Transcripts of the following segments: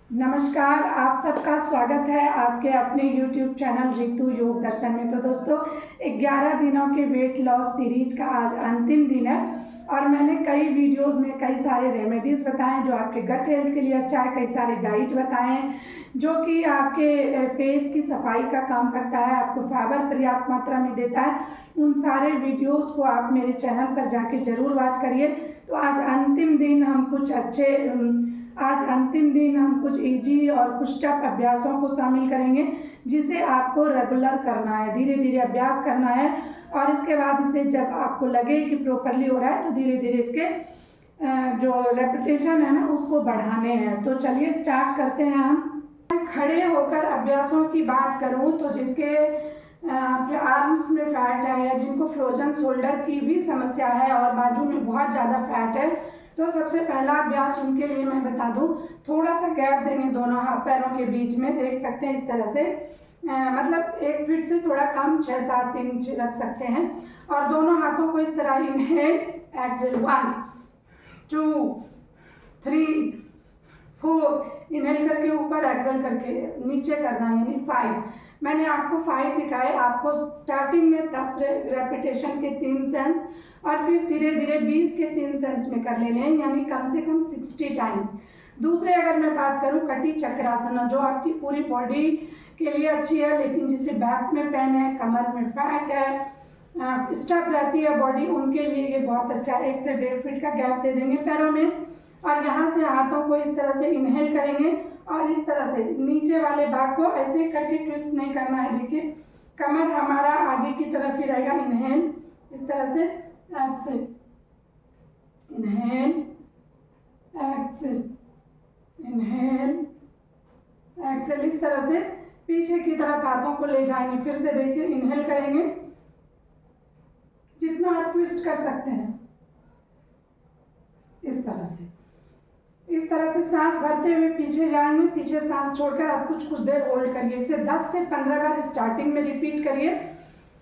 नमस्कार, आप सबका स्वागत है आपके अपने YouTube चैनल रितु योग दर्शन में। तो दोस्तों, 11 दिनों के वेट लॉस सीरीज का आज अंतिम दिन है और मैंने कई वीडियोस में कई सारे रेमेडीज़ बताए जो आपके गट हेल्थ के लिए अच्छा है, कई सारे डाइट बताएं जो कि आपके पेट की सफाई का काम करता है, आपको फाइबर पर्याप्त मात्रा में देता है। उन सारे वीडियोस को आप मेरे चैनल पर जाके ज़रूर वॉच करिए। तो आज अंतिम दिन हम कुछ इजी और कुछ टफ अभ्यासों को शामिल करेंगे जिसे आपको रेगुलर करना है, धीरे धीरे अभ्यास करना है और इसके बाद इसे जब आपको लगे कि प्रॉपरली हो रहा है तो धीरे धीरे इसके जो रेपिटेशन है ना उसको बढ़ाने हैं। तो चलिए स्टार्ट करते हैं। हम खड़े होकर अभ्यासों की बात करूं तो जिसके आर्म्स में फैट है या जिनको फ्रोजन शोल्डर की भी समस्या है और बाजू में बहुत ज़्यादा फैट है, तो सबसे पहला अभ्यास उनके लिए मैं बता दूं, थोड़ा सा गैप देंगे दोनों पैरों के बीच में, देख सकते हैं इस तरह से, मतलब 1 फीट से थोड़ा कम 6-7 इंच रख सकते हैं और दोनों हाथों को इस तरह इनहेल एक्सहेल 1 2 3 4 इनहेल करके ऊपर एक्सहेल करके नीचे करना है, यानी 5। मैंने आपको 5 दिखाए, आपको स्टार्टिंग में 10 रेपिटेशन के 3 सेंस और फिर धीरे धीरे 20 के 3 सेंस में कर लेने हैं, यानी कम से कम 60 टाइम्स। दूसरे अगर मैं बात करूं कटी चक्रासन, जो आपकी पूरी बॉडी के लिए अच्छी है लेकिन जिसे बैक में पेन है, कमर में फैट है, स्टफ रहती है बॉडी, उनके लिए ये बहुत अच्छा है। 1 से 1.5 फीट का गैप दे देंगे पैरों में और यहाँ से हाथों को इस तरह से इनहेल करेंगे और इस तरह से नीचे वाले भाग को ऐसे करके ट्विस्ट नहीं करना है। देखिए कमर हमारा आगे की तरफ ही रहेगा। इनहेल इस तरह से exhale, inhale exhale, inhale exhale, इस तरह से पीछे की तरफ हाथों को ले जाएंगे। फिर से देखिए इनहेल करेंगे जितना आप ट्विस्ट कर सकते हैं, इस तरह से सांस भरते हुए पीछे जाएंगे, पीछे सांस छोड़कर आप कुछ देर होल्ड करिए। इसे 10 से 15 बार स्टार्टिंग में रिपीट करिए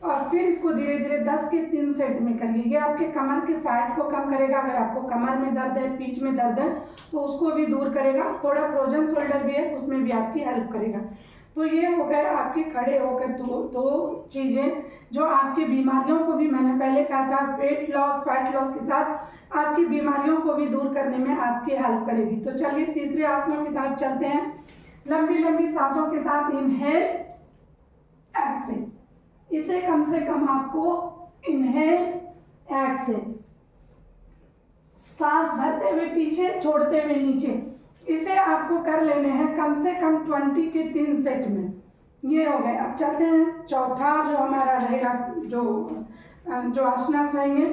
और फिर इसको धीरे धीरे 10 के 3 सेट में करिए। ये आपके कमर के फैट को कम करेगा। अगर आपको कमर में दर्द है, पीठ में दर्द है तो उसको भी दूर करेगा। थोड़ा फ्रोजन शोल्डर भी है तो उसमें भी आपकी हेल्प करेगा। तो ये हो गए आपके खड़े होकर दो चीज़ें जो आपकी बीमारियों को भी, मैंने पहले कहा था, वेट लॉस फैट लॉस के साथ आपकी बीमारियों को भी दूर करने में आपकी हेल्प करेगी। तो चलिए तीसरे आसनों की तरफ चलते हैं। लंबी लंबी सांसों के साथ इनहेल एक्सहेल, इसे कम से कम आपको इनहेल एक्सहेल, सांस भरते हुए पीछे छोड़ते हुए नीचे, इसे आपको कर लेने हैं कम से कम 20 के 3 सेट में। ये हो गए। अब चलते हैं चौथा जो हमारा रहेगा, जो आसनास रहेंगे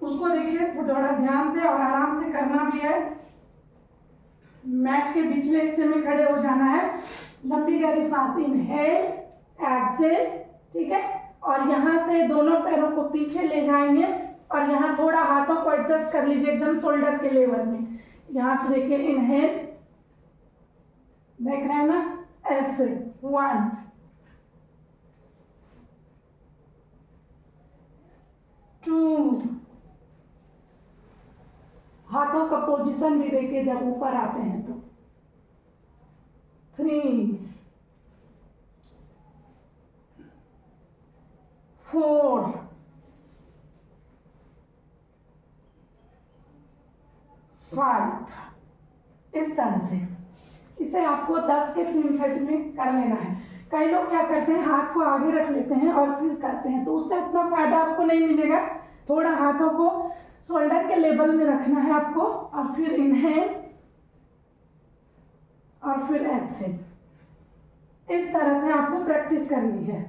उसको देखिए थोड़ा ध्यान से और आराम से करना भी है। मैट के पिछले हिस्से में खड़े हो जाना है। लंबी गहरी सांस, इनहेल एक्सहेल, ठीक है, और यहाँ से दोनों पैरों को पीछे ले जाएंगे और यहाँ थोड़ा हाथों को एडजस्ट कर लीजिए एकदम शोल्डर के लेवल में। यहाँ से देखिए इनहेल, देख रहे हैं ना, एक्सहेल 1 2, हाथों का पोजीशन भी देखिए जब ऊपर आते हैं तो 3 4 5, इस तरह से इसे आपको 10 के 3 सेट में कर लेना है। कई लोग क्या करते हैं, हाथ को आगे रख लेते हैं और फिर करते हैं, तो उससे उतना फायदा आपको नहीं मिलेगा। थोड़ा हाथों को शोल्डर के लेवल में रखना है आपको और फिर इनहेल और फिर एक्सहेल, इस तरह से आपको प्रैक्टिस करनी है।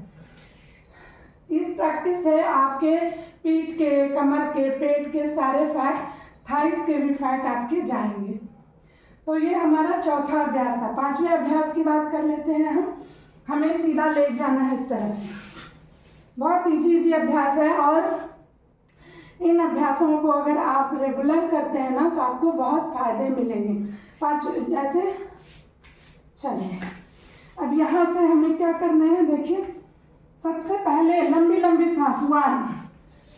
इस प्रैक्टिस से आपके पीठ के, कमर के, पेट के सारे फैट, थाइस के भी फैट आपके जाएंगे। तो ये हमारा चौथा अभ्यास था। 5वें अभ्यास की बात कर लेते हैं हम। हमें सीधा लेट जाना है इस तरह से। बहुत इजी अभ्यास है और इन अभ्यासों को अगर आप रेगुलर करते हैं ना तो आपको बहुत फायदे मिलेंगे। 5 ऐसे चलिए। अब यहाँ से हमें क्या करना है, देखिए सबसे पहले लंबी लंबी सांस 1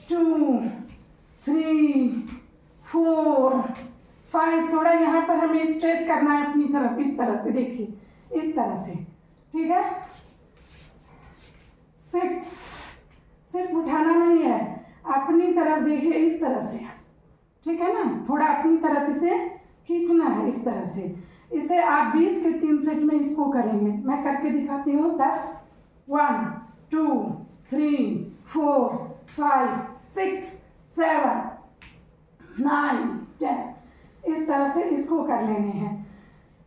2 3 4 5, थोड़ा यहाँ पर हमें स्ट्रेच करना है अपनी तरफ, इस तरह से देखिए, इस तरह से, ठीक है। 6, सिर्फ उठाना नहीं है, अपनी तरफ देखिए इस तरह से, ठीक है ना, थोड़ा अपनी तरफ इसे खींचना है इस तरह से। इसे आप 20 के 3 सेट में इसको करेंगे, मैं करके दिखाती हूँ। 10, 1, 2, 3, 4, 5, 6, 7, 9, 10, इस तरह से इसको कर लेने हैं।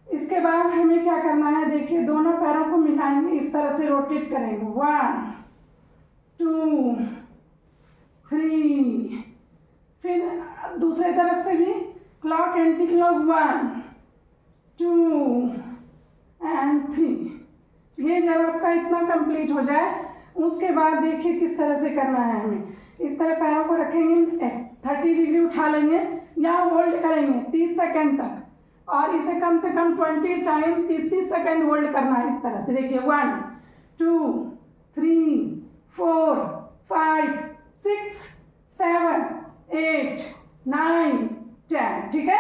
इसके बाद हमें क्या करना है, देखिए दोनों पैरों को मिलाएंगे, इस तरह से रोटेट करेंगे। 1, 2, 3, फिर दूसरे तरफ से भी क्लॉक एंटी क्लॉक, 1, 2 एंड 3। ये जब आपका इतना कंप्लीट हो जाए, उसके बाद देखिए किस तरह से करना है हमें। इस तरह पैरों को रखेंगे, 30 डिग्री उठा लेंगे या होल्ड करेंगे 30 सेकेंड तक, और इसे कम से कम 20 टाइम 30-30 सेकेंड होल्ड करना है इस तरह से। देखिए 1, 2, 3, 4, 5, 6, 7, 8, 9, 10, ठीक है।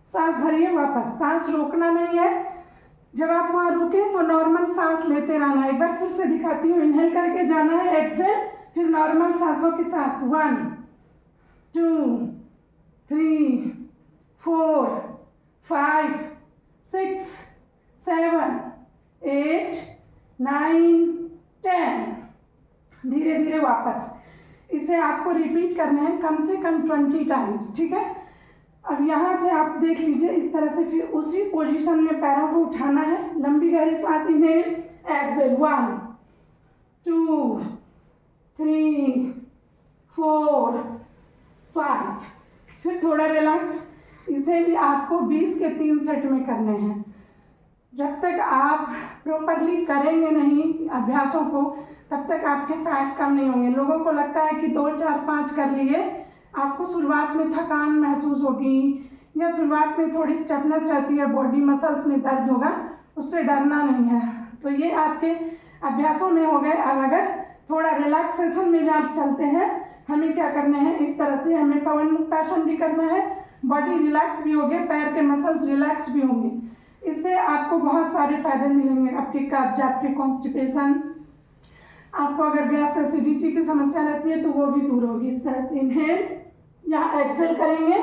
सांस भरिए वापस, सांस रोकना नहीं है। जब आप वहाँ रुके तो नॉर्मल सांस लेते रहना है। एक बार फिर से दिखाती हूँ, इनहेल करके जाना है, एक्सेल, फिर नॉर्मल सांसों के साथ 1, 2, 3, 4, 5, 6, 7, 8, 9, 10। धीरे धीरे वापस, इसे आपको रिपीट करना है कम से कम 20 टाइम्स, ठीक है। अब यहाँ से आप देख लीजिए इस तरह से, फिर उसी पोजीशन में पैरों को उठाना है। लंबी गहरी सांस, इनहेल, एक्सेल, 1, 2, 3, 4, 5, फिर थोड़ा रिलैक्स। इसे भी आपको 20 के 3 सेट में करने हैं। जब तक आप प्रॉपरली करेंगे नहीं अभ्यासों को, तब तक आपके फैट कम नहीं होंगे। लोगों को लगता है कि 2, 4, 5 कर लिए, आपको शुरुआत में थकान महसूस होगी या शुरुआत में थोड़ी स्टिफनेस रहती है, बॉडी मसल्स में दर्द होगा, उससे डरना नहीं है। तो ये आपके अभ्यासों में हो गए। अब अगर थोड़ा रिलैक्सेशन में चलते हैं, हमें क्या करना है, इस तरह से हमें पवन मुक्तासन भी करना है, बॉडी रिलैक्स भी होगी, पैर के मसल्स रिलैक्स भी होंगे। इससे आपको बहुत सारे फायदे मिलेंगे। आपके कब्ज, आपके कॉन्स्टिपेशन, आपको अगर गैस एसिडिटी की समस्या रहती है तो वो भी दूर होगी। इस तरह से इनहेल, यहाँ एक्सेल करेंगे,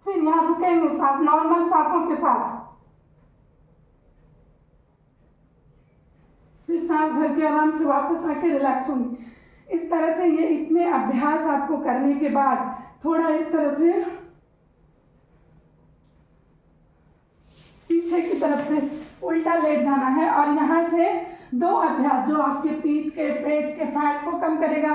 फिर यहाँ रुकेंगे सांस नॉर्मल सांसों के साथ, फिर सांस भर के आराम से वापस आके रिलैक्स होंगे। इस तरह से ये इतने अभ्यास आपको करने के बाद थोड़ा इस तरह से पीछे की तरफ से उल्टा लेट जाना है, और यहाँ से 2 अभ्यास जो आपके पीठ के, पेट के फैट को कम करेगा,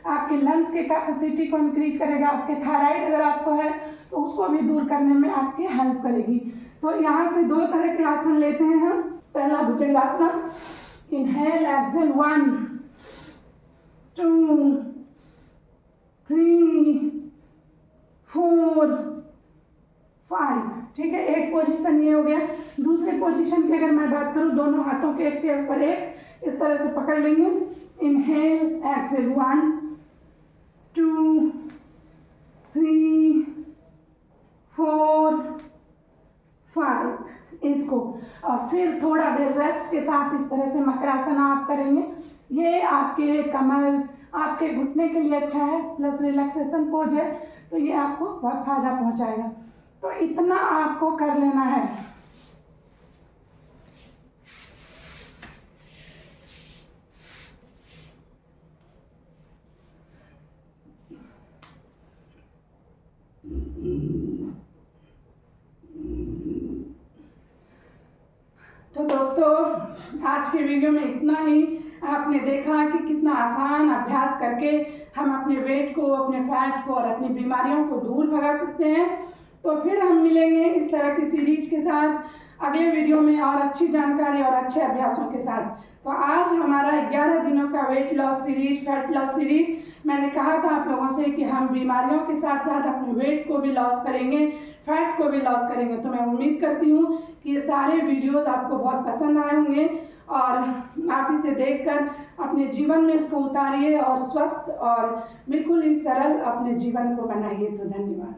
आपके लंग्स के कैपेसिटी को इंक्रीज करेगा, आपके थायराइड अगर आपको है तो उसको भी दूर करने में आपकी हेल्प करेगी। तो यहाँ से 2 तरह के आसन लेते हैं हम। पहला भुजंगासन, इनहेल, एक्सेल, 1, 2, 3, 4, 5, ठीक है। एक पोजीशन ये हो गया। दूसरे पोजीशन की अगर मैं बात करूँ, दोनों हाथों के एक के ऊपर एक इस तरह से पकड़ लेंगे। इनहेल, एक्सेल, 1, 2, 3, 4, 5, इसको, और फिर थोड़ा देर रेस्ट के साथ इस तरह से मकरासन आप करेंगे। ये आपके कमर, आपके घुटने के लिए अच्छा है, प्लस रिलैक्सेशन पोज है, तो ये आपको बहुत फायदा पहुंचाएगा। तो इतना आपको कर लेना है। तो दोस्तों, आज के वीडियो में इतना ही। आपने देखा कि कितना आसान अभ्यास करके हम अपने वेट को, अपने फैट को और अपनी बीमारियों को दूर भगा सकते हैं। तो फिर हम मिलेंगे इस तरह की सीरीज के साथ अगले वीडियो में, और अच्छी जानकारी और अच्छे अभ्यासों के साथ। तो आज हमारा 11 दिनों का weight loss series, fat loss series, मैंने कहा था आप लोगों से कि हम बीमारियों के साथ साथ अपने वेट को भी लॉस करेंगे, फैट को भी लॉस करेंगे। तो मैं उम्मीद करती हूँ कि ये सारे वीडियोस आपको बहुत पसंद आए होंगे, और आप इसे देखकर अपने जीवन में इसको उतारिए और स्वस्थ और बिल्कुल ही सरल अपने जीवन को बनाइए। तो धन्यवाद।